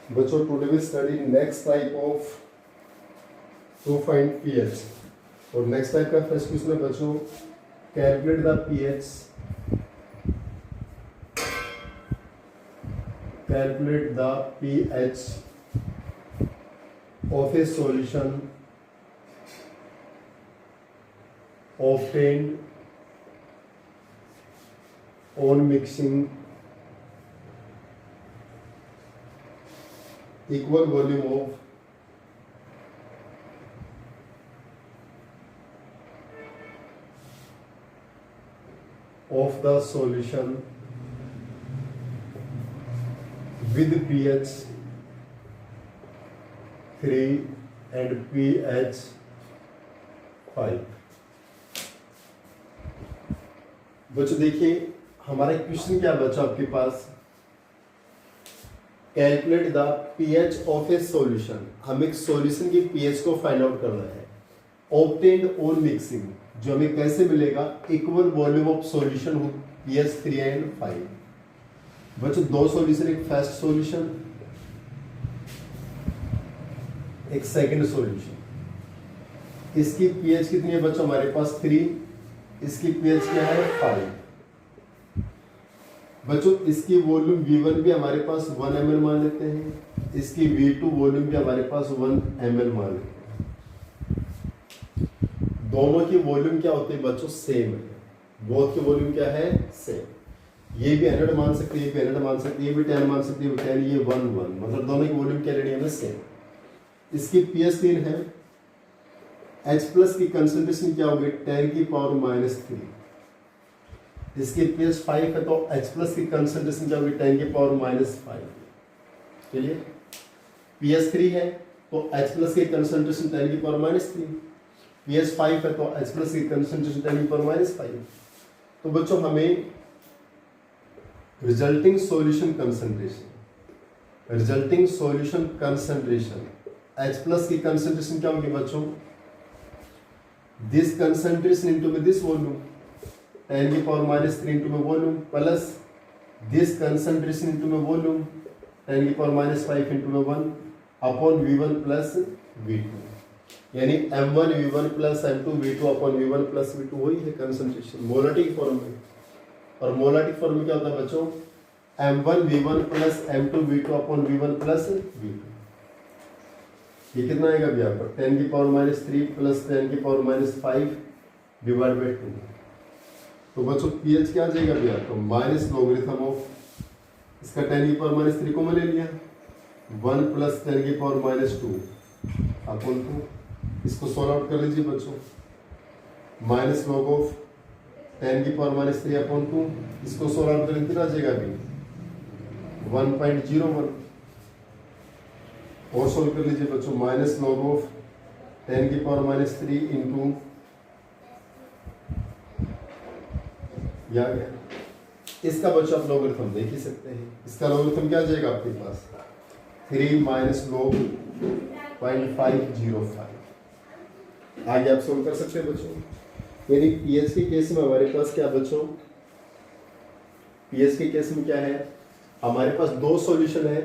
बच्चों today we study next type of to find pH. और next type का first question है बच्चों, calculate the pH, calculate the pH of a solution obtained on mixing equal volume of the solution with pH 3 and pH 5। बच्चों देखिए हमारा question क्या बच्चों आपके पास, calculate the pH of a solution. हम एक सॉल्यूशन की पीएच को फाइंड आउट करना है। ऑब्टेन्ड ऑन मिक्सिंग, जो हमें कैसे मिलेगा, equal volume of solution pH 3 and 5। बच्चों दो सॉल्यूशन, एक फर्स्ट सॉल्यूशन एक सेकंड सॉल्यूशन। इसकी पीएच कितनी है बच्चों हमारे पास 3, इसकी पीएच क्या है 5। बच्चों इसकी वॉल्यूम V1 भी हमारे पास 1 ml मान लेते हैं, इसकी V2 वॉल्यूम भी हमारे पास 1 ml मान लेते हैं। दोनों की वॉल्यूम क्या होती है बच्चों, सेम है। बोथ की वॉल्यूम क्या है, सेम। ये भी 100 मान सकती है, ये भी 100 मान सकती है, ये भी 10 मान सकती है, ये भी 10, ये 1 1, मतलब दोनों की वॉल्यूम क्या लेनी है, सेम। इसकी पीएच 3 है, H प्लस की कंसंट्रेशन क्या होगी 10 की पावर -3। इसकी पीएच 5 है तो H प्लस की कंसंट्रेशन क्या होगी 10 की पावर -5। चलिए पीएच 3 है तो H प्लस की कंसंट्रेशन 10 की पावर -3, पीएच 5 है तो H प्लस की कंसंट्रेशन 10 की पावर -5। तो बच्चों हमें resulting solution concentration H plus की कंसंट्रेशन क्या होगी बच्चों, this concentration into this volume 10 की power -3 into my volume plus this concentration into my volume 10 की power -5 into my 1 upon V1 plus V2, यानी M1 V1 plus M2 V2 upon V1 plus V2 वही है concentration मोलाटिक form में। और मोलाटिक form में क्या होता है बच्चों, M1 V1 plus M2 V2 upon V1 plus V2। ये कितना आएगा भी आपका 10 की पावर -3 प्लस 10 की पावर -5 डिवाइड बाई 2। तो बच्चों पीएच क्या आ जाएगा भी आपको, माइनस लॉगरिथम ऑफ इसका 10 की पावर -3 को मैंने लिया 1 प्लस 10 की पावर -2 अपॉन 2। इसको सॉल्व आउट कर लीजिए बच्चों, माइनस लॉग ऑफ 10 की पावर -3 अपॉन 2, इसको सॉल्व आउट करेंगे कितना आ जाएगा अभी 1.01। और सोल्व कर लीजिए बच्चों, माइनस लॉग ऑफ 10 की पावर -3 इंटू या गया। इसका बच्चों आप लॉगरिथम देख ही सकते हैं। इसका लॉगरिथम क्या आ जाएगा आपके पास 3 माइनस log 0.505। आगे आप सोल्व कर सकते हैं बच्चों। यानी पीएच के केस में हमारे पास क्या बच्चों, पीएच के केस में क्या है, हमारे पास दो सॉल्यूशन है,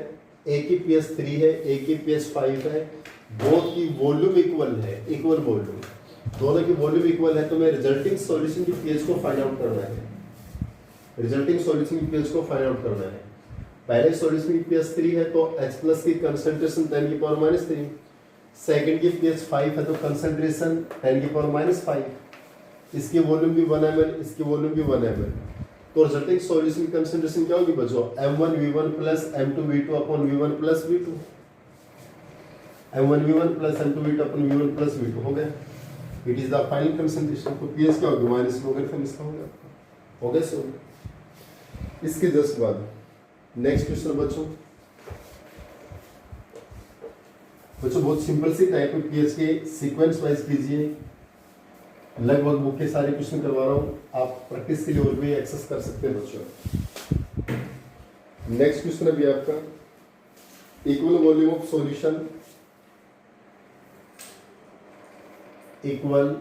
एक की पीएच 3 है, एक की पीएच 5 है, बोथ की वॉल्यूम इक्वल है, इक्वल वॉल्यूम, दोनों की वॉल्यूम इक्वल है। तो मैं रिजल्टिंग सॉल्यूशन की पीएच को फाइंड आउट करना है, रिजल्टिंग सॉल्यूशन की पीएच को फाइंड आउट करना है। पहले सॉल्यूशन की पीएच 3 है तो H प्लस की कंसंट्रेशन 10 की पावर -3, सेकंड की पीएच 5 है तो कंसंट्रेशन 10 की पावर -5, इसकी वॉल्यूम भी 1 ml, इसकी वॉल्यूम भी 1 ml। तो रिजल्टिंग सॉल्यूशन की कंसंट्रेशन क्या होगी बच्चों, M1 V1 plus M2 V2 upon V1 plus V2, M1 V1 plus M2 V2 upon V1 plus V2 हो गया। It is the final concentration. तो पीएच क्या होगी माइनस लॉगरिथम इसका होगा, हो गया सो। इसके जस्ट बाद नेक्स्ट क्वेश्चन बच्चों, बहुत सिंपल सी टाइप ऑफ पीएच के सीक्वेंस वाइज कीजिए। लगभग बुक के सारे क्वेश्चन करवा रहा हूँ, आप प्रैक्टिस के लिए और भी एक्सेस कर सकते हैं बच्चों। नेक्स्ट क्वेश्चन अभी आपका, equal volume of solution, equal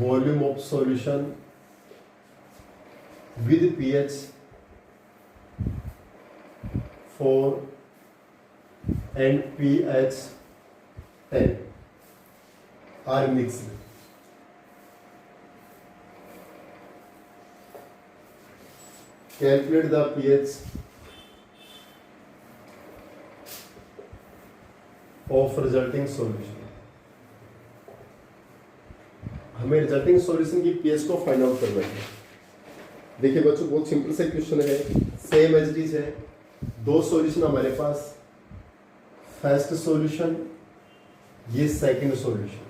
volume of solution with pH 4 and pH 10 are mixed. Calculate the pH of resulting solution. हमें रिजल्टिंग सॉल्यूशन की पीएच को फाइंड आउट करना है। देखिए बच्चों, बहुत सिंपल सा क्वेश्चन है, सेम एज इट इज है। दो सॉल्यूशन हमारे पास, फर्स्ट सॉल्यूशन, ये सेकंड सॉल्यूशन।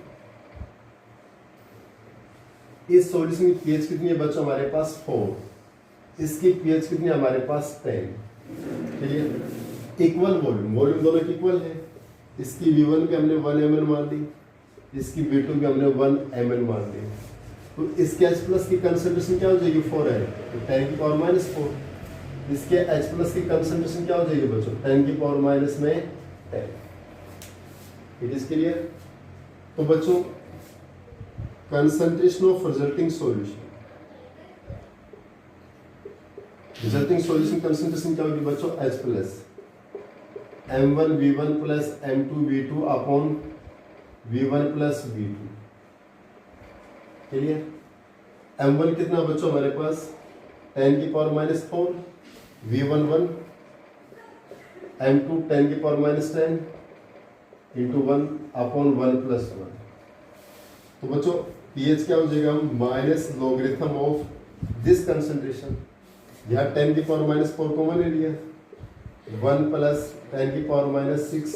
इस सॉल्यूशन की पीएच कितनी है बच्चों हमारे पास 4, इसकी पीएच कितनी है हमारे पास 10। क्लियर? इक्वल वॉल्यूम, वॉल्यूम दोनों की इक्वल है। इसकी V1 पे हमने 1 ml मान ली, इसकी V2 पे हमने 1 ml मान ली। तो इसके H प्लस की कंसंट्रेशन क्या हो जाएगी 4 है, तो 10 की पावर माइनस 4। इसके H प्लस की कंसंट्रेशन क्या हो जाएगी बच्चों 10 की पावर माइनस में 10। It is clear? तो बच्चों concentration of resulting solution, resulting solution concentration क्या होगी बच्चों H plus M1 V1 plus M2 V2 upon V1 plus V2। Clear? M1 कितना बच्चों हमारे पास 10 की पावर माइनस 4, V1 1, M2 10 की power minus 10 into 1 upon 1 plus 1। तो बच्चों पीएच क्या हो जाएगा, minus logarithm of this concentration. यहाँ 10 की पावर माइनस 4 कॉमन ले लिया, 1 प्लस 10 की पावर माइनस 6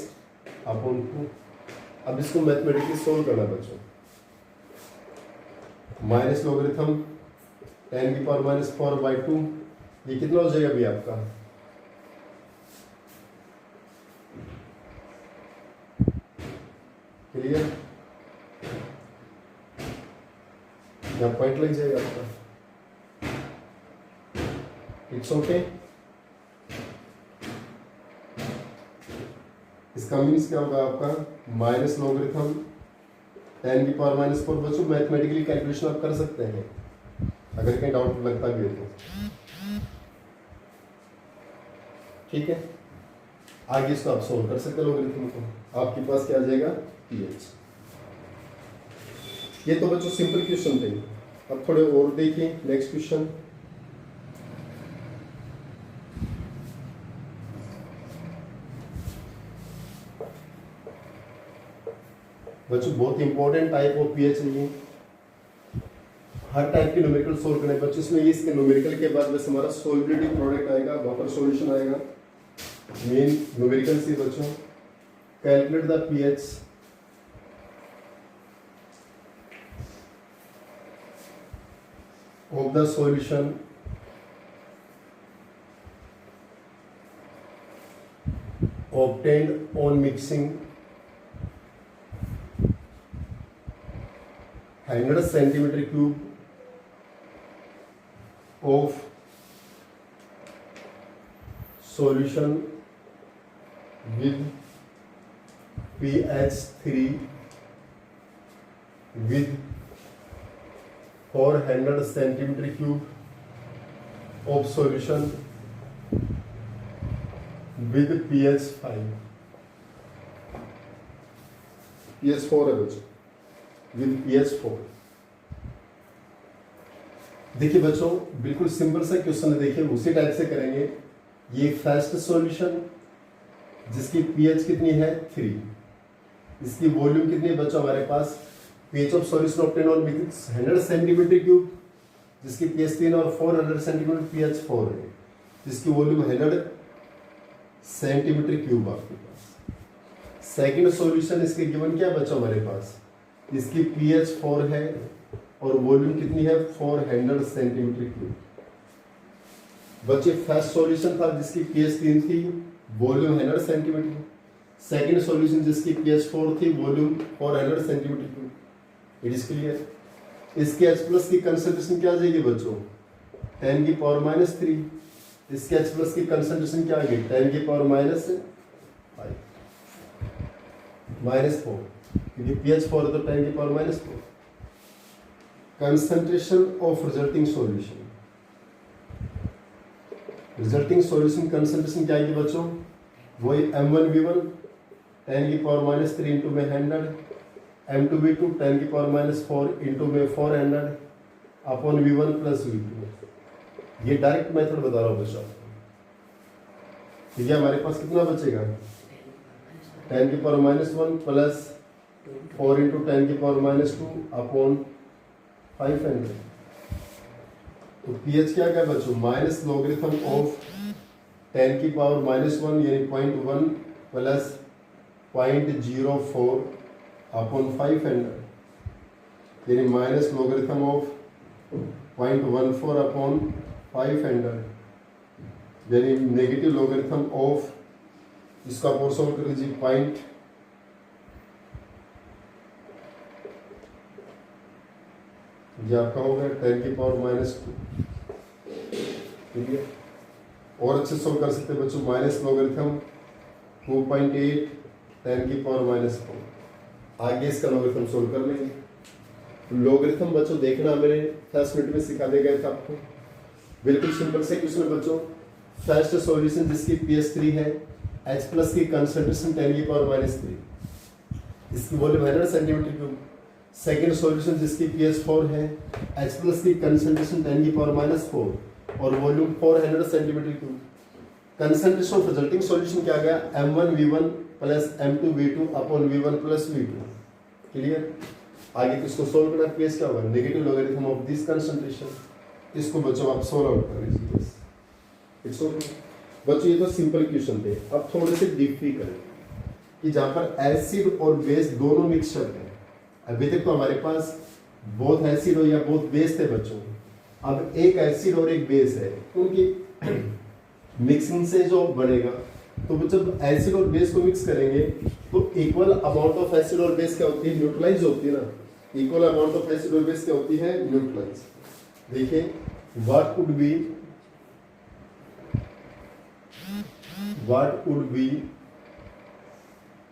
अपॉन 2। अब इसको मैथमेटिकली सोल्व करना बच्चों। माइनस लॉगरिथम 10 की पावर माइनस 4/2, ये कितना हो जाएगा अभी आपका, क्लियर? यहाँ पॉइंट लग जाएगा आपका। It's okay. इसका मीन्स क्या होगा आपका, माइनस लॉगरिथम 10 की पावर माइनस 4। बच्चों मैथमेटिकली कैलकुलेशन आप कर सकते हैं अगर कहीं डाउट लगता भी हो तो। ठीक है, आगे इसको आप सोल्व कर सकते हैं लॉगरिथम को। आपके पास क्या आ जाएगा पीएच। ये तो बच्चों सिंपल क्वेश्चन थे। अब थोड़े और देखिए नेक्स्ट क्वेश्चन। बच्चों बहुत इंपॉर्टेंट टाइप ऑफ पीएच है ये। हर टाइप के न्यूमेरिकल सोल्व करने बच्चों, इसमें ये इसके न्यूमेरिकल के बाद बस हमारा सोल्युबिलिटी प्रोडक्ट आएगा, बफर सॉल्यूशन आएगा। मेन न्यूमेरिकल से बच्चों calculate the pH of the solution obtained on mixing 100 centimeter cube of solution with pH 3 with 400 centimeter cube of solution with pH 5, pH 4 है बच्चों, with pH 4। देखिए बच्चों बिल्कुल simple सा क्वेश्चन है, देखिए उसी टाइप से करेंगे। ये फर्स्ट सॉल्यूशन जिसकी pH कितनी है 3, इसकी वॉल्यूम कितनी है बच्चों हमारे पास, pH of solution obtain on mixing 100 centimetre cube, जिसकी pH 3 और 400 सेंटीमीटर pH 4 है, जिसकी वॉल्यूम 100 सेंटीमीटर क्यूब आपके पास। सेकंड सॉल्यूशन इसके गिवन क्या बच्चा हमारे पास, इसकी pH 4 है और वॉल्यूम कितनी है 400 सेंटीमीटर क्यूब। बच्चे फर्स्ट सॉल्यूशन था जिसकी pH 3 थी, वॉल्यूम 100 सेंटीमीटर। सेकंड सॉल्यूशन जिसकी pH 4 थी, volume 400 centimetre cube. It is clear? इसके H प्लस की कंसंट्रेशन क्या आ जाएगी बच्चों 10 की पावर माइनस 3। इसके H प्लस की कंसंट्रेशन क्या आ गई 10 की पावर माइनस 5 माइनस 4, क्योंकि pH 4 है तो 10 की power minus 4। Concentration of resulting solution resulting solution concentration क्या आएगी बच्चों, वही m1v1 10 की पावर माइनस 3 इंटू में 100, m2v2 10 की पावर माइनस 4 इंटू में 400 अपॉन v1 प्लस v2। ये डायरेक्ट मेथड बता रहा हूँ बच्चों। ठीक है, हमारे पास कितना बचेगा 10 की पावर माइनस 1 प्लस 4 इंटू 10 की पावर माइनस 2 अपॉन 500। तो pH क्या क्या बच्चों, माइनस लॉगरिथम ऑफ 10 की पावर माइनस 1 यानी 0.1 प्लस 0.04 अपॉन 500 यानी माइनस लॉगरिथम ऑफ 0.14 अपॉन 500 यानी नेगेटिव लॉगरिथम ऑफ, इसका आप और सॉल्व कर लीजिए, पॉइंट ये आपका हो गया 10 की पावर माइनस 2। ठीक है, और अच्छे सॉल्व कर सकते हैं बच्चों, माइनस लॉगरिथम 2.8 10 की पावर माइनस 4। आगे इसका लॉगरिथम सॉल्व कर लेंगे। लॉगरिथम बच्चों देखना मैंने फर्स्ट मिनट में सिखा दे गए थे आपको, बिल्कुल सिंपल से क्वेश्चन है बच्चों। फर्स्ट सॉल्यूशन जिसकी pH 3 है, H प्लस की कंसंट्रेशन 10 की पावर माइनस 3, इसकी volume 100 centimetre cube. Second solution जिसकी pH 4 है, H प्लस की कंसंट्रेशन 10 की पावर माइनस 4 और volume 400 centimetre cube. Concentration of resulting solution क्या गया, m1v1 plus m2v2 upon v1 plus v2। Clear, आगे किसको सोल्व करना, pH क्या होगा, negative logarithm of this concentration. इसको बच्चों आप सोल्व आउट कर लीजिए। इट्स ओके बच्चों, ये तो सिंपल क्वेश्चन थे। अब थोड़े से डिफिकल्ट कि जहां पर एसिड और बेस दोनों मिक्सचर है। अभी तक तो हमारे पास बहुत एसिड हो या बहुत बेस थे बच्चों, अब एक एसिड और एक बेस है, उनकी मिक्सिंग से जो बनेगा, तो जब एसिड और बेस को मिक्स करेंगे तो इक्वल अमाउंट ऑफ एसिड और बेस क्या होती है, न्यूट्रलाइज होती है ना। इक्वल अमाउंट ऑफ एसिड और बेस क्या होती है, न्यूट्रलाइज। देखिए what would be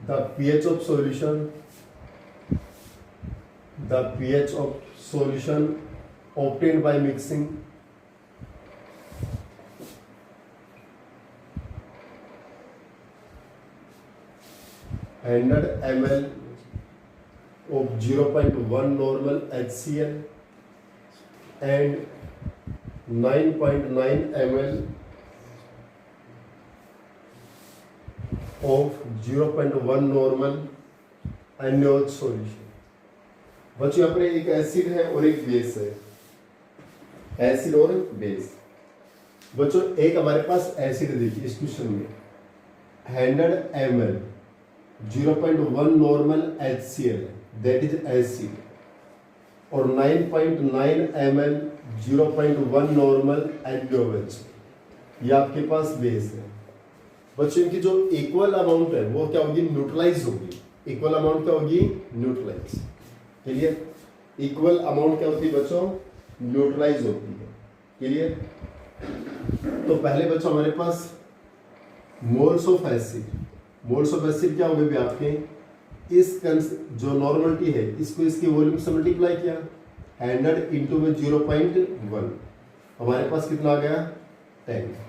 the pH of solution, the pH of solution obtained by mixing 100 ml of 0.1 normal HCl and 9.9 ml of 0.1 normal NaOH solution। बच्चों यहाँ पर एक एसिड है और एक बेस है, एसिड और बेस। बच्चों एक हमारे पास एसिड देखिए इस क्वेश्चन में 100 ml 0.1 normal HCl that is acid, और 9.9 ml 0.1 नॉर्मल NaOH, ये आपके पास बेस है। बच्चों इनकी जो इक्वल अमाउंट है वो क्या होगी, न्यूट्रलाइज होगी। इक्वल अमाउंट क्या होगी, न्यूट्रलाइज। क्लियर, इक्वल अमाउंट क्या होती है बच्चों, न्यूट्रलाइज होती है। क्लियर, तो पहले बच्चों हमारे पास moles of acid, moles of acid क्या हो गए आपके, इस जो नॉर्मलिटी है इसको इसकी वॉल्यूम से मल्टीप्लाई किया, 100 इंटू में 0.1, हमारे पास कितना आ गया 10।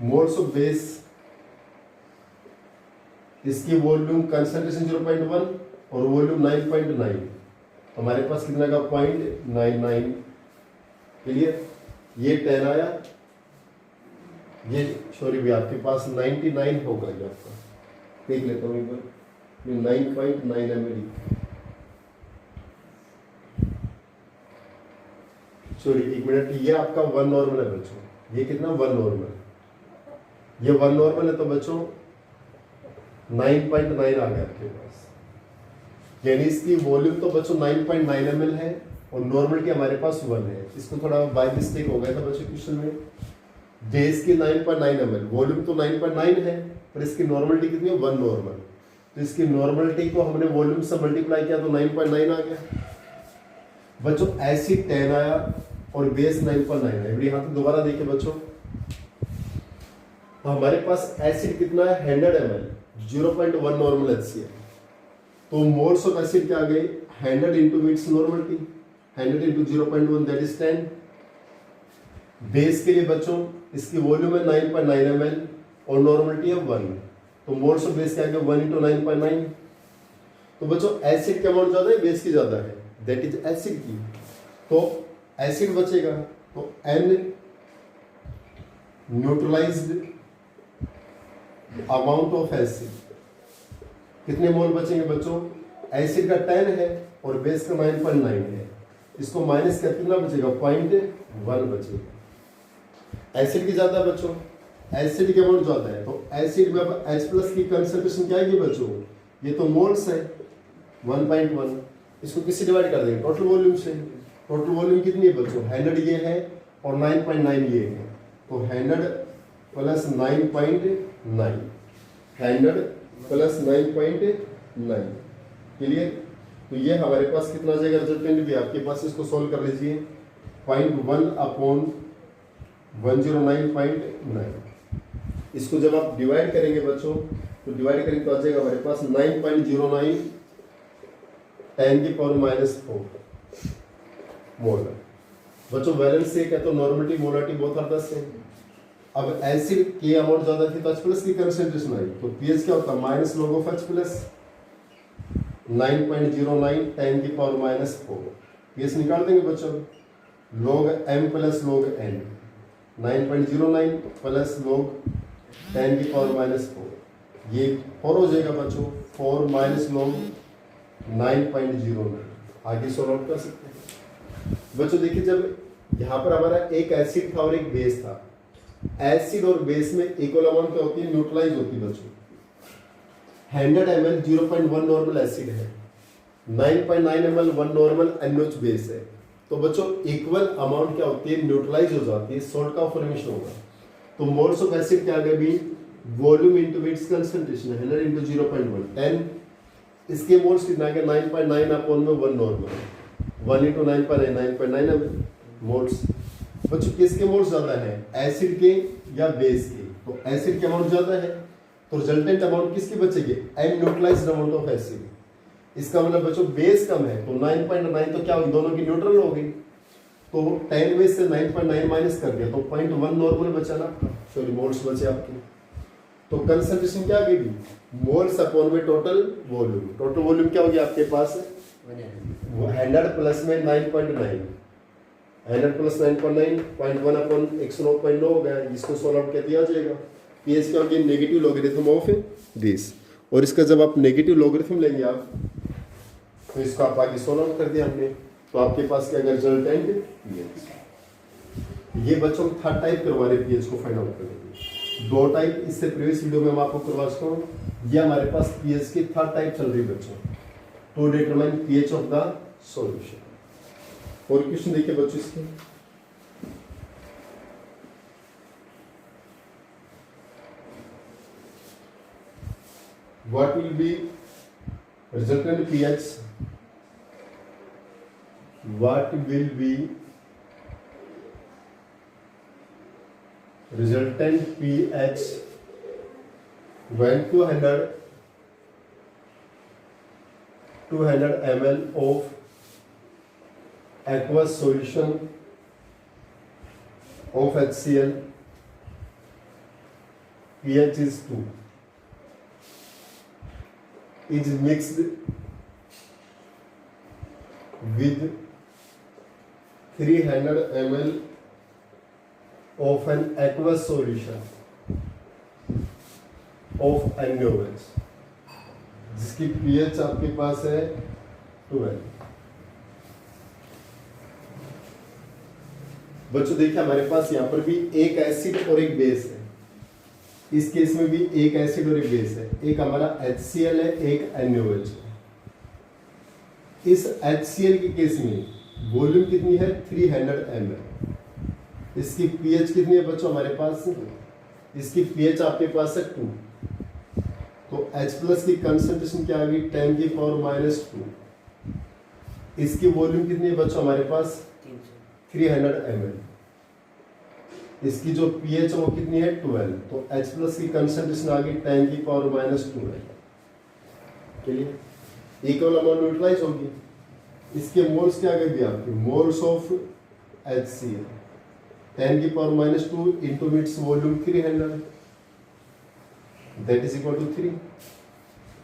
मोल्स ऑफ बेस, इसकी वॉल्यूम कंसंट्रेशन 0.1 और वॉल्यूम 9.9, हमारे पास कितना का 0.99। क्लियर, ये 10 आया, ये सॉरी भी आपके पास 99 होगा, ये आपका देख लेता हूँ एक बार, ये 9.9 ml, सॉरी एक मिनट, ये आपका 1 नॉर्मल है बच्चों, ये कितना 1 नॉर्मल, ये 1 नॉर्मल है, तो बच्चों 9.9 आ गया आपके पास, यानी इसकी वॉल्यूम तो बच्चों 9.9 ml है और नॉर्मलिटी हमारे पास 1 है। इसको थोड़ा बाय मिस्टेक हो गया था बच्चों क्वेश्चन में, बेस की 9.9 ml, वॉल्यूम तो 9.9 है पर इसकी नॉर्मलिटी कितनी है 1 नॉर्मल, तो इसकी नॉर्मलिटी को हमने वॉल्यूम से मल्टीप्लाई किया तो 9.9 आ गया। बच्चों एसिड 10 आया और बेस 9.9 है। यहाँ तो दोबारा देखिए बच्चों, तो हमारे पास एसिड कितना है 100 ml 0.1 नॉर्मल HCl, तो मोल्स ऑफ एसिड क्या आ गए 100 into its normality, 100 into 0.1 that is 10, base के लिए बच्चों इसकी वॉल्यूम है 9.9 ml और नॉर्मलिटी है 1, तो मोल्स ऑफ बेस क्या है 1 × 9.9। तो बच्चों एसिड की अमाउंट ज्यादा है बेस की ज्यादा है, दैट इज एसिड की, तो एसिड बचेगा, तो N neutralised amount of acid कितने मोल बचेंगे बच्चों, एसिड का 10 है और बेस का 9.9 है, इसको माइनस कर कितना बचेगा 0.1 बचेगा। एसिड की ज्यादा बच्चों, एसिड की अमाउंट ज्यादा है, तो एसिड में अब H+ की कंसंट्रेशन क्या आएगी बच्चों, ये तो मोल्स है 1.1, इसको किससे डिवाइड कर देंगे टोटल वॉल्यूम से। टोटल वॉल्यूम कितनी है बच्चों 100 ये है और 9.9 ये है, तो 100 + 9.9, 100 + 9.9 क्लियर। तो ये हमारे पास कितना आ जाएगा रिजल्टेंट भी आपके पास, इसको सोल्व कर लीजिए 0.1/109.9। इसको जब आप डिवाइड करेंगे बच्चों तो डिवाइड करेंगे तो आ जाएगा हमारे पास 9.09 10⁻⁴ मोल। बच्चों वैलेंस से क्या तो normality molarity both are the same. अब एसिड की अमाउंट ज्यादा थी तो H+ की कंसंट्रेशन आई, तो पीएच क्या होता है -log of H+, 9.09 10⁻⁴। पीएच निकाल देंगे बच्चों, log M + log N, 9.09 + log 10⁻⁴, ये 4 हो जाएगा बच्चों, 4 - log 9.09। आगे सॉल्व आउट कर सकते हैं बच्चों। देखिए जब यहाँ पर हमारा एक एसिड था और एक बेस था, एसिड और बेस में इक्वल अमाउंट क्या होती है न्यूट्रलाइज होती है बच्चों। 100 ml 0.1 नॉर्मल एसिड है, 9.9 ml 1 नॉर्मल NH बेस है, तो बच्चों इक्वल अमाउंट क्या होती है न्यूट्रलाइज हो जाती है, सॉल्ट का फॉर्मेशन होगा। तो मोल्स ऑफ एसिड क्या आ गया भी वॉल्यूम इनटू इट्स कंसंट्रेशन 100 × 0.1 10, इसके मोल्स कितना आ गया 9.9/1 नॉर्मल, 1 × 9.9 9.9 मोल्स। बच्चों किसके मोल्स ज्यादा है एसिड के या बेस के, तो एसिड के अमाउंट ज्यादा है तो रिजल्टेंट अमाउंट किसकी बचेगी N neutralised amount of acid. इसका मतलब बच्चों बेस कम है तो 9.9 तो क्या होगी दोनों की न्यूट्रल हो गई, तो 10 में से 9.9 माइनस कर दिया तो 0.1 नॉर्मल बचा ना, सॉरी मोल्स बचे आपके। तो कंसंट्रेशन क्या आ गई मोल्स अपॉन में टोटल वॉल्यूम। टोटल वॉल्यूम क्या हो गया आपके पास 100 प्लस में 9.9, 100 + 9.9 0.1/109.9 हो गया, इसको सॉल्व आउट कर दिया जाएगा। पीएच क्या होगी नेगेटिव लॉगरिथम ऑफ दिस, और इसका जब आप नेगेटिव लॉगरिथम लेंगे आप तो इसको आप आगे सॉल्व आउट कर दिया हमने, तो आपके पास क्या रिजल्टेंट पीएच। ये बच्चों थर्ड टाइप करवा रहे पीएच को फाइंड आउट करने के, 2 टाइप इससे प्रीवियस वीडियो में हम आपको करवा चुका हूँ। ये हमारे पास पीएच की थर्ड टाइप चल रही है बच्चों, to determine pH of the solution. और क्वेश्चन देखिए बच्चों इसके, what will be resultant pH, what will be resultant pH when 200 ml of aqueous solution of HCl, pH is 2, is mixed with 300 ml of an aqueous solution of NaOH, जिसकी pH आपके पास है 12। बच्चों देखिए हमारे पास यहाँ पर भी एक एसिड और एक बेस है, इस केस में भी एक एसिड और एक बेस है, एक हमारा HCl है एक NaOH है। इस HCl के केस में वॉल्यूम कितनी है 300 ml, इसकी pH कितनी है बच्चों हमारे पास, इसकी pH आपके पास है 2, तो H+ की कंसंट्रेशन क्या आ गई 10⁻⁻²। इसकी वॉल्यूम कितनी है बच्चों हमारे पास 300 ml, इसकी जो pH है वो कितनी है 12, तो H+ की कंसंट्रेशन आ गई 10⁻⁻²। क्लियर, इक्वल अमाउंट न्यूट्रलाइज होगी। इसके मोल्स क्या आ गए भी आपके मोल्स ऑफ HCl, 10 की power minus 2 into its volume 300, that is equal to 3।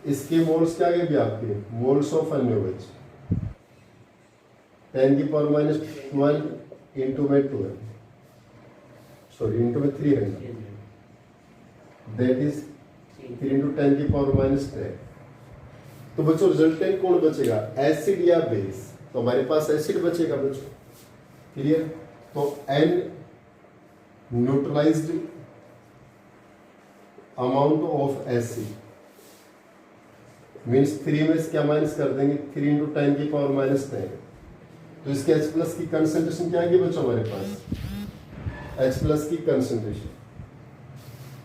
इसके मोल्स क्या गए भी आपके, मोल्स ऑफ NaOH, 10 की पावर माइनस 12 इंटू में 12, सॉरी इंटू में 300, दैट इज 3 इंटू 10 की पावर माइनस 10। तो बच्चों रिजल्टेंट कौन बचेगा, एसिड या बेस? तो हमारे पास एसिड बचेगा बच्चों, क्लियर। तो N neutralised amount of acid means 3 में से क्या माइनस कर देंगे, 3 इंटू 10 की पावर माइनस 10। तो इसके H प्लस की कंसंट्रेशन क्या आएगी बच्चों हमारे पास, H प्लस की कंसंट्रेशन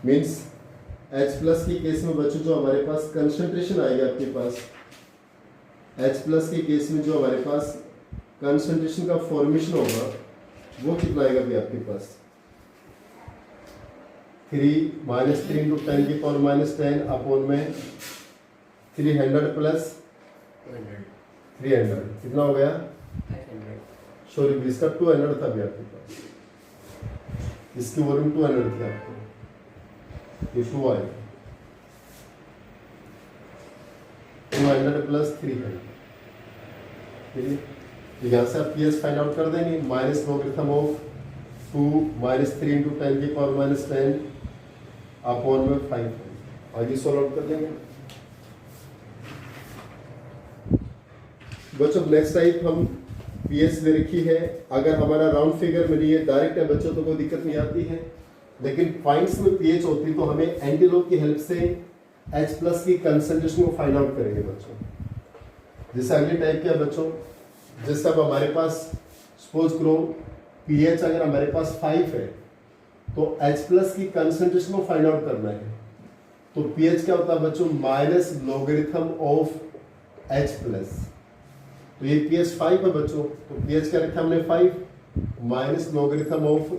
मीन्स H प्लस की केस में बच्चों जो हमारे पास कंसंट्रेशन आएगी आपके पास, H प्लस के केस में जो हमारे पास कंसंट्रेशन का फॉर्मेशन होगा वो कितना आएगा भी आपके पास, 3 इंटू 10 की पावर माइनस 10 अपॉन में 300 प्लस 300 कितना हो गया, सॉरी इसका 200 था भी आपके पास, इसकी वॉल्यूम 200 थी आपको, ये 2 आएगा, 200 प्लस 300, ठीक है। यहाँ से आप पीएच फाइंड आउट कर देंगे, minus logarithm of 2 minus 3 into 10 की पावर माइनस 10 अपॉन में 5, आगे सॉल्व आउट कर देंगे बच्चों। नेक्स्ट टाइप हम पीएच ले रखी है, अगर हमारा राउंड फिगर में नहीं है डायरेक्ट है बच्चों तो कोई दिक्कत नहीं आती है, लेकिन पॉइंट्स में पीएच होती तो हमें एंटीलॉग की हेल्प से H प्लस की कंसंट्रेशन को फाइंड आउट करेंगे बच्चों। जैसे अगली टाइप क्या बच्चों, जैसे अब हमारे पास सपोज करो पीएच अगर हमारे पास 5 है तो H प्लस की कंसंट्रेशन को फाइंड आउट करना है, तो पीएच क्या होता है बच्चों, minus logarithm of H plus. तो ये पीएच 5 है बच्चों, तो पीएच क्या रखा हमने 5 minus logarithm of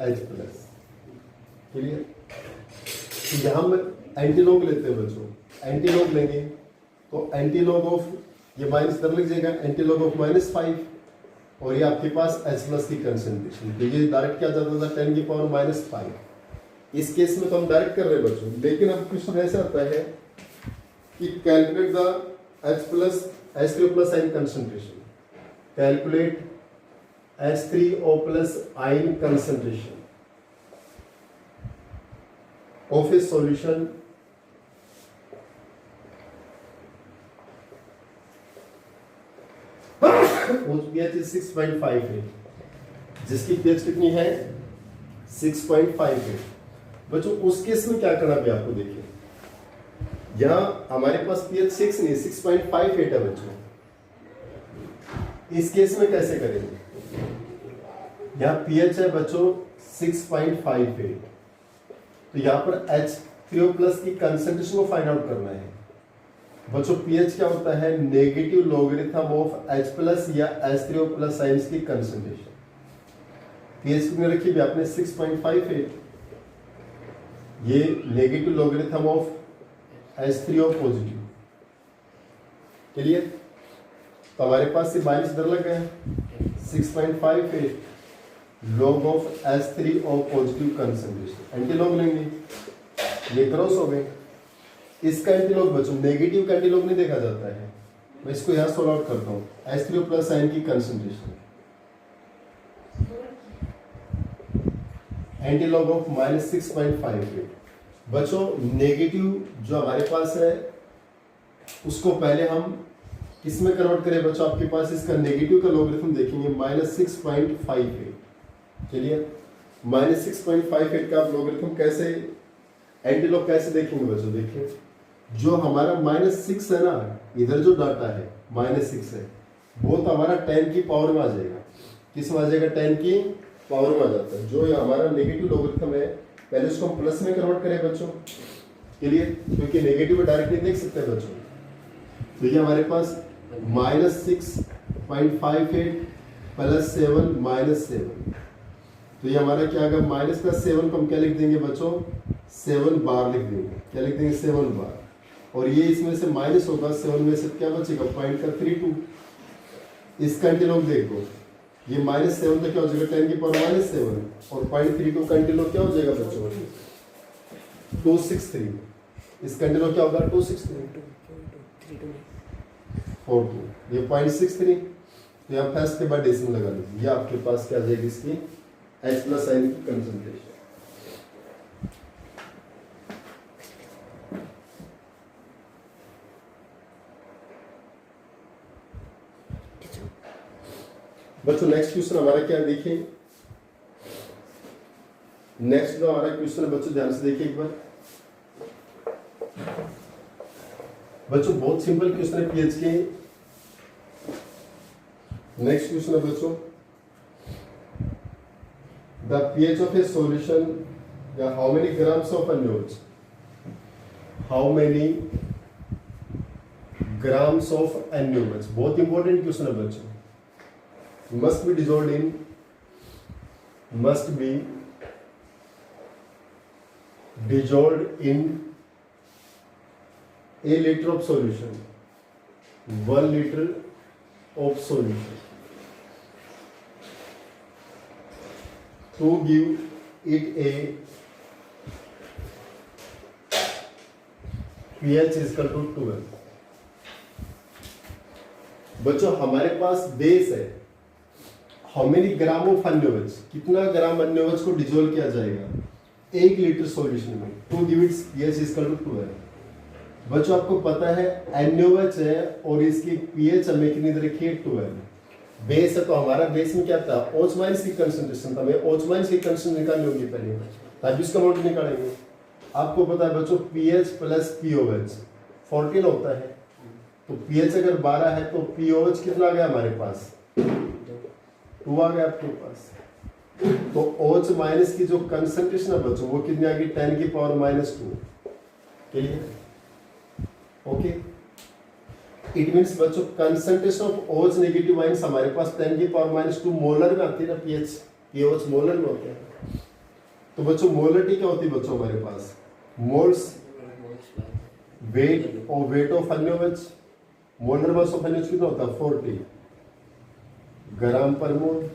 H plus, clear. तो यहां हम एंटीलॉग लेते हैं बच्चों, एंटीलॉग लेंगे तो एंटीलॉग ऑफ ये माइनस इधर लिख जाएगा, एंटीलॉग ऑफ -5 और ये आपके पास H प्लस की कंसंट्रेशन, तो ये डायरेक्ट क्या जाता था 10 की पावर -5। इस केस में तो हम डायरेक्ट कर रहे हैं बच्चों, लेकिन अब क्वेश्चन ऐसा आता है कि calculate the H plus H3O plus ion concentration, calculate H3O plus ion concentration of a solution pH is 6.58, जिसकी pH कितनी है 6.58। बच्चों उस केस में क्या करना भी आपको देखिए, यहाँ हमारे पास pH 6 नहीं 6.58 है बच्चों। इस केस में कैसे करेंगे, यहाँ pH है बच्चों 6.58, तो यहाँ पर H3O प्लस की कंसंट्रेशन को फाइंड आउट करना है बच्चों। pH क्या होता है, negative logarithm of H plus या H3O प्लस आयंस की कंसंट्रेशन। pH कितने रखी भी आपने 6.58, ये negative logarithm of H3O positive, clear. तो हमारे पास ये माइनस इधर लग गया, 6.58 log of H3O positive concentration, antilog लेंगे, ये क्रॉस हो गए। इसका एंटीलॉग बच्चों नेगेटिव का एंटीलॉग नहीं देखा जाता है, मैं इसको यहाँ सॉल्व आउट करता हूँ। H3O प्लस आयन की कंसंट्रेशन, एंटीलॉग ऑफ -6.58 बच्चों। नेगेटिव जो हमारे पास है उसको पहले हम किसमें कन्वर्ट करें बच्चों, आपके पास इसका नेगेटिव का लॉगरिथम देखेंगे -6.58, चलिए -6.58 का आप लॉगरिथम कैसे, एंटीलॉग कैसे देखेंगे बच्चों। देखिए जो हमारा -6 है ना, इधर जो डाटा है -6 है, वो तो हमारा 10 की पावर में आ जाएगा, किस में आ जाएगा 10 की पावर में आ जाता है। जो हमारा नेगेटिव लॉगरिथम है पहले उसको हम प्लस में कन्वर्ट करें बच्चों, क्लियर, क्योंकि नेगेटिव में डायरेक्टली देख सकते हैं बच्चों। तो ये हमारे पास -6.58 प्लस 7 -7, तो ये हमारा क्या आएगा, माइनस का 7 को हम क्या लिख देंगे बच्चों, 7 बार लिख देंगे, क्या लिख देंगे 7 बार, और ये इसमें से माइनस होगा 7 में से क्या बचेगा, पॉइंट का 32। इसका एंटीलॉग देखो ये -7 तो क्या हो जाएगा 10 की पावर -7 और 0.3 को कंटिन्यू क्या हो जाएगा बच्चों 263। इस कंटिन्यू क्या होगा 263 42 ये 0.63 तो यहाँ फर्स्ट के बाद डेसिमल लगा लीजिए। ये आपके पास क्या आ जाएगी इसकी h प्लस साइन की कंसंट्रेशन। बच्चों नेक्स्ट क्वेश्चन हमारा क्या है देखिए। नेक्स्ट जो हमारा क्वेश्चन है बच्चों ध्यान से देखिए एक बार। बच्चों बहुत सिंपल क्वेश्चन है पीएच के। नेक्स्ट क्वेश्चन है बच्चों the pH of a solution या how many grams of anions, how many grams of anions. बहुत इंपॉर्टेंट क्वेश्चन है बच्चों। must be dissolved in a liter of solution, 1 liter of solution, to give it a pH is equal to 12। बच्चों हमारे पास base है, how many gram of अन्योज, कितना gram अन्योज को डिजोल्व किया जाएगा 1 लीटर सॉल्यूशन में to give its pH is equal to 12। बच्चों आपको पता है एनओएच है और इसकी पीएच हमें कितनी दे रखी है 12। बेस है तो हमारा बेस में क्या था OH माइनस की कंसंट्रेशन था। हमें OH माइनस की कंसंट्रेशन निकालनी होगी पहले, तभी इसका अमाउंट निकालेंगे। आपको पता है बच्चों पीएच प्लस पीओएच 14 होता है, तो पीएच अगर 12 है तो पीओएच कितना आ गया हमारे पास 2 आ गया आपके पास। तो OH माइनस की जो कंसंट्रेशन है बच्चों वो कितनी आ गई 10 की power -2। Clear? Okay, it means बच्चों concentration of OH negative ions हमारे पास 10 की पावर -2 मोलर में आती है ना। पीएच मोलर में होते हैं। तो बच्चों मोलरिटी क्या होती है बच्चों हमारे पास मोल्स वेट और weight of anions. Molar mass of अन्योज कितना होता है 40 ग्राम पर मोल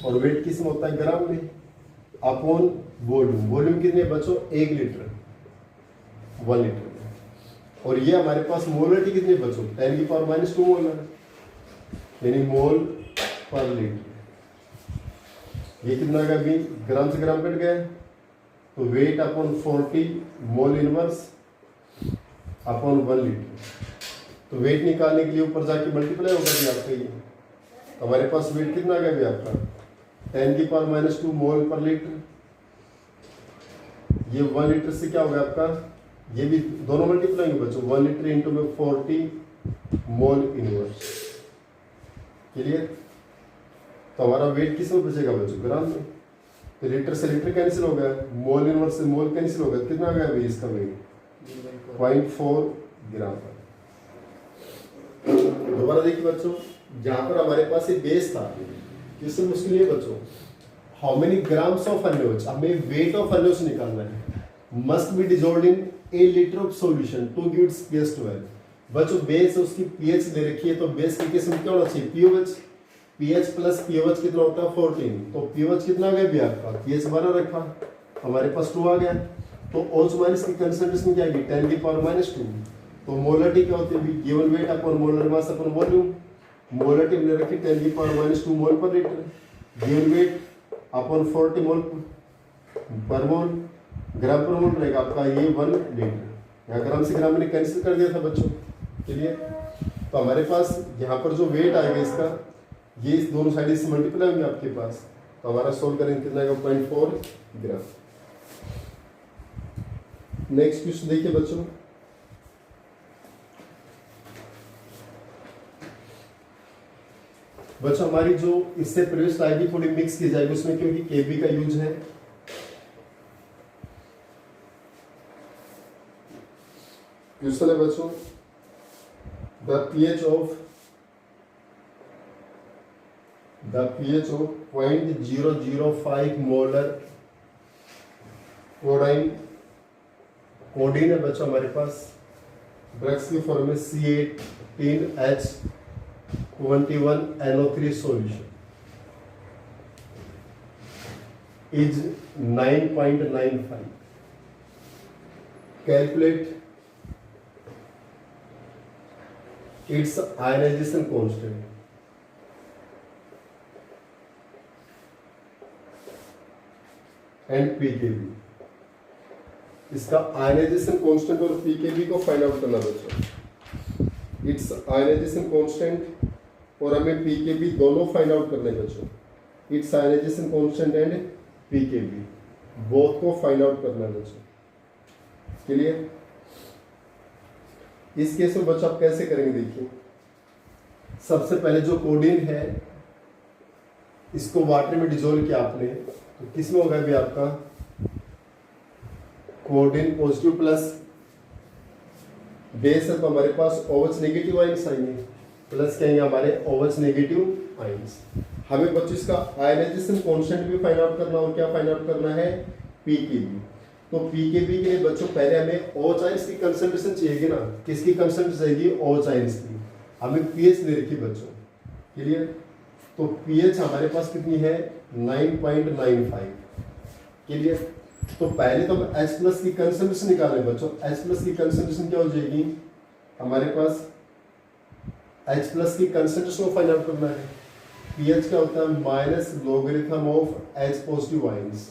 और वेट किस में होता है ग्राम में अपॉन वॉल्यूम। वॉल्यूम कितनी है बच्चों 1 लीटर 1 लीटर में। और ये हमारे पास मोलरिटी कितनी है बच्चों 10 की पावर -2 मोलर यानी मोल पर लीटर। ये कितना का भी ग्राम से ग्राम कट गया तो weight upon 40 mole inverse upon 1 litre. तो वेट निकालने के लिए ऊपर जाके मल्टीप्लाई होगा भी आपका ये। हमारे पास वेट कितना आ गया भी आपका 10 की पावर -2 मोल पर लीटर। ये 1 लीटर से क्या होगा आपका, ये भी दोनों मल्टीप्लाई होंगे बच्चों 1 लीटर इंटू में 40 मोल इनवर्स। क्लियर? तो हमारा वेट किस में बचेगा बच्चों ग्राम में। तो लीटर से लीटर कैंसिल हो गया, मोल इनवर्स से मोल कैंसिल हो गया। कितना आ गया भाई इसका वेट 0.4 ग्राम। दोबारा देखिए बच्चों, जहां पर हमारे पास ये बेस था किससे मुश्किल है बच्चों हाउ मेनी ग्राम्स ऑफ अन्योज, हमें वेट ऑफ अन्योज निकालना है। Must be dissolved in a litre of solution to give its pH 12। बच्चों बेस उसकी पीएच दे रखी है तो बेस की किस्म क्या होना चाहिए पीओएच। पीएच प्लस पीओएच कितना होता है 14। तो पीओएच कितना आ गया भी आपका पीएच 12 रखा हमारे पास 2 आ गया। तो OH माइनस की कंसंट्रेशन क्या आएगी 10 की पावर -2। तो मोलरिटी क्या होती है given weight upon molar mass upon volume. Molarity हमने रखी 10 की पावर -2 मोल पर लीटर। गिवन वेट अपॉन 40 मोल पर मोल। ग्राम पर मोल रहेगा आपका ये 1 लीटर। यहाँ ग्राम से ग्राम मैंने कैंसिल कर दिया था बच्चों के लिए। तो हमारे पास यहाँ पर जो वेट आएगा इसका ये इस दोनों साइड से मल्टीप्लाई होंगे आपके पास। तो हमारा सोल्व करेंगे कितना आएगा 0.4 ग्राम। नेक्स्ट क्वेश्चन देखिए बच्चों, बच्चों हमारी जो इससे प्रीवियस आएगी थोड़ी मिक्स की जाएगी उसमें क्योंकि केबी का यूज है। क्वेश्चन है बच्चों the pH of 0.005 molar codeine. Codeine है बच्चों हमारे पास ड्रग्स की फॉर्म में C18H21NO3 solution. is 9.95. Calculate its ionization constant. And pKb, इसका आयनाइजेशन कांस्टेंट और पीकेबी को फाइंड आउट करना बच्चों। इट्स आयनाइजेशन कांस्टेंट और हमें पीकेबी दोनों फाइंड आउट करने बच्चों। Its ionization constant and pKb both को फाइंड आउट करना बच्चों। क्लियर? इस केस में बच्चों आप कैसे करेंगे देखिए, सबसे पहले जो कोडीन है इसको वाटर में डिजोल्व किया आपने, तो किसमें होगा भी आपका कोडीन पॉजिटिव प्लस बेस है, तो हमारे पास OH नेगेटिव आइंस आएंगे, प्लस कहेंगे हमारे OH नेगेटिव आइंस। हमें बच्चों इसका आयनाइजेशन कांस्टेंट भी फाइंड आउट करना, और क्या फाइंड आउट करना है, पीकेबी। तो पीकेबी के लिए बच्चों पहले हमें OH आइंस की कंसंट्रेशन चाहिएगी ना, किसकी कंसंट्रेशन चाहिएगी, OH आइंस की। हमें पीएच दे रखी बच्चों, क्लियर? तो पीएच हमारे पास कितनी है, 9.95, क्लियर? तो पहले तो हम H प्लस की कंसंट्रेशन निकालें बच्चों। H प्लस की कंसंट्रेशन क्या हो जाएगी, हमारे पास H प्लस की कंसंट्रेशन को फाइंड आउट करना है। पीएच क्या होता है, minus logarithm of H positive ions.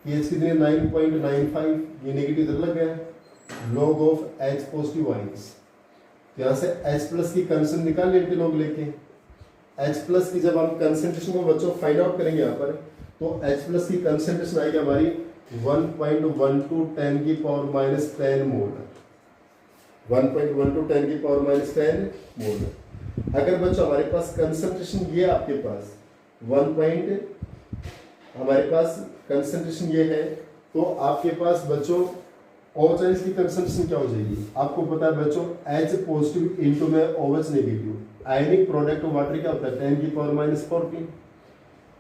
PH कितनी है, 9.95, ये नेगेटिव इधर लग गया, log of H positive ions. यहाँ से H प्लस की कंसंट्रेशन निकाल लेंगे लॉग लेके। H प्लस की जब हम कंसंट्रेशन को बच्चों फाइंड आउट करेंगे यहाँ पर, तो H प्लस की कंसंट्रेशन आएगी हमारी 1.12 10 की पावर माइनस 10 मोल। 1.12 10 की पावर माइनस 10 मोल। अगर बच्चों हमारे पास कंसंट्रेशन ये आपके पास हमारे पास कंसंट्रेशन ये है, तो आपके पास बच्चों OH आइंस की कंसंट्रेशन क्या हो जाएगी, आपको पता है बच्चों, H पॉजिटिव इंटू में OH negative. Ionic product of water क्या होता है, 10 की पावर माइनस 14।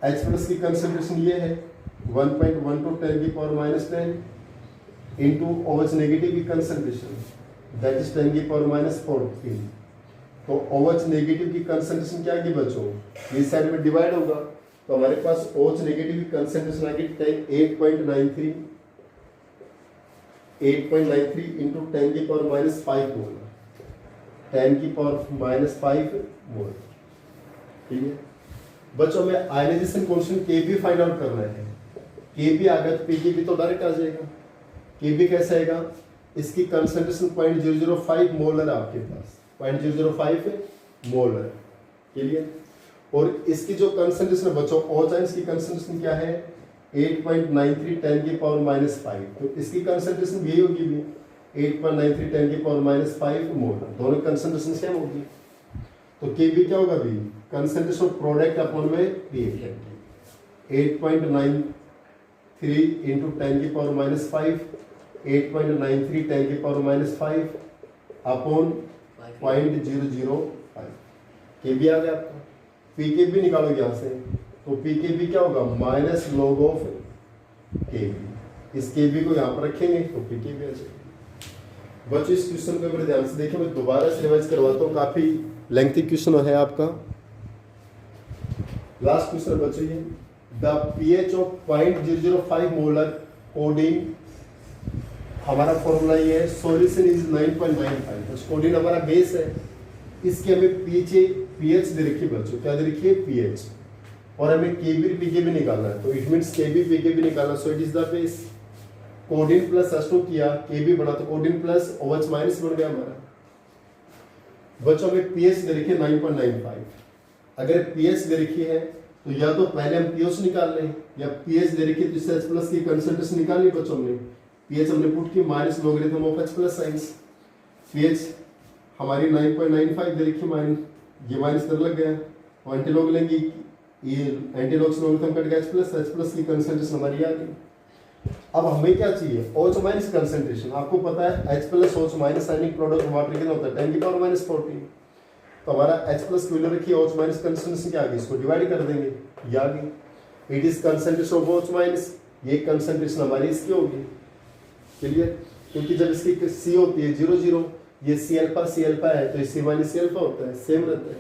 H प्लस की कंसंट्रेशन ये है 1.12 10 की power minus 10 into OH negative की कंसंट्रेशन, दैट इज 10 की पावर माइनस 14। तो OH नेगेटिव की कंसंट्रेशन क्या आएगी बच्चों, इस साइड में डिवाइड होगा, तो हमारे पास OH नेगेटिव की कंसंट्रेशन आएगी 8.93 इंटू 10 की पावर माइनस 5 मोल, 10 की पावर माइनस 5 मोल। ठीक है बच्चों, में ionization constant Kb find out करना है। Kb आ गया तो Pkb तो डायरेक्ट आ जाएगा। Kb कैसे आएगा, इसकी कंसंट्रेशन 0.005 मोलर है आपके पास, 0.005 मोलर, क्लियर? और इसकी जो कंसंट्रेशन बच्चों OH आइंस की कंसंट्रेशन क्या है, 8.93 10 की पावर माइनस 5, तो इसकी कंसंट्रेशन भी होगी भी 8.93 10 की पावर माइनस 5 मोल, दोनों कंसंट्रेशन सेम होगी। तो Kb क्या होगा भी, कंसंट्रेशन ऑफ प्रोडक्ट अपॉन में रिएक्टेंट, 8.93 इंटू 10 की पावर माइनस 5, 8.93 10 की पावर माइनस 5 अपॉन 0.005। Kb आ गया आपका। Pkb निकालोगे यहाँ से, तो Pkb क्या होगा, माइनस लॉग ऑफ Kb। इस Kb को यहाँ पर रखेंगे तो Pkb आ जाएगा। बच्चों इस क्वेश्चन को एक बार ध्यान से देखिए, मैं दोबारा से रिवाइज करवाता हूँ, काफी लेंथी क्वेश्चन है आपका। लास्ट क्वेश्चन बच्चों ये, the pH of 0.005 molar codeine, हमारा फॉर्मूला ये है, सॉल्यूशन इज 9.95। कोडीन हमारा बेस है, इसके हमें पीएच दे रखिए बच्चों, क्या दे रखिए, पीएच, और हमें Kb Pkb निकालना है, तो इट मींस Kb Pkb निकालना, so it is the base. Codeine plus H2 किया, Kb बना, तो कोडीन प्लस OH माइनस बन गया हमारा। बच्चों हमें पीएच दे रखी है 9.95। अगर पीएच दे रखी है तो या तो पहले हम पीएच निकाल लें, या पीएच दे रखी है तो इससे H प्लस की कंसंट्रेशन निकाल ली बच्चों हमने। पीएच हमने पुट की minus logarithm of H plus science. PH हमारी 9.95 दे रखी, ये माइनस इधर लग गया, और एंटीलॉग लेंगे, ये एंटीलॉग से लोगरिथम कट गया, H प्लस की कंसंट्रेशन हमारी आ गई। अब हमें क्या चाहिए, OH माइनस कंसंट्रेशन। आपको पता है H plus OH minus ionic product water कितना होता है, 10 की पावर माइनस 14। तो हमारा H प्लस की वैल्यू रखी है, OH माइनस कंसंट्रेशन क्या आ गई, इसको डिवाइड कर देंगे, ये आ गई। It is concentration of OH minus, ये कंसंट्रेशन हमारी इसकी होगी, क्लियर? क्योंकि जब इसकी C होती है 0 ये C अल्फा है, तो C माइनस C अल्फा होता है, सेम रहता है।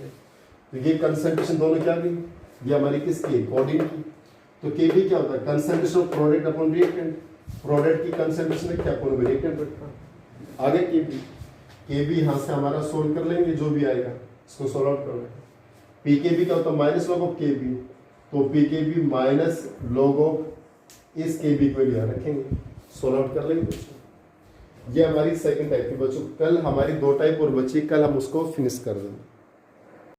तो ये कंसंट्रेशन दोनों क्या आ गई, ये हमारी किसकी, कोडीन की। तो के बी क्या होता है, concentration of product upon reactant, product की कंसंट्रेशन है क्या अपन रिएक्टेंट रखा। आगे के बी यहाँ से हमारा सोल्व कर लेंगे, जो भी आएगा इसको सोल्व आउट करना है। पी के बी क्या होता है, माइनस लॉग ऑफ के बी, तो पी के बी माइनस लॉग ऑफ इस के बी को यहाँ रखेंगे, सोल्व आउट कर लेंगे बच्चों। ये हमारी सेकंड टाइप की बच्चों, कल हमारी 2 टाइप और बची, कल हम उसको फिनिश कर देंगे।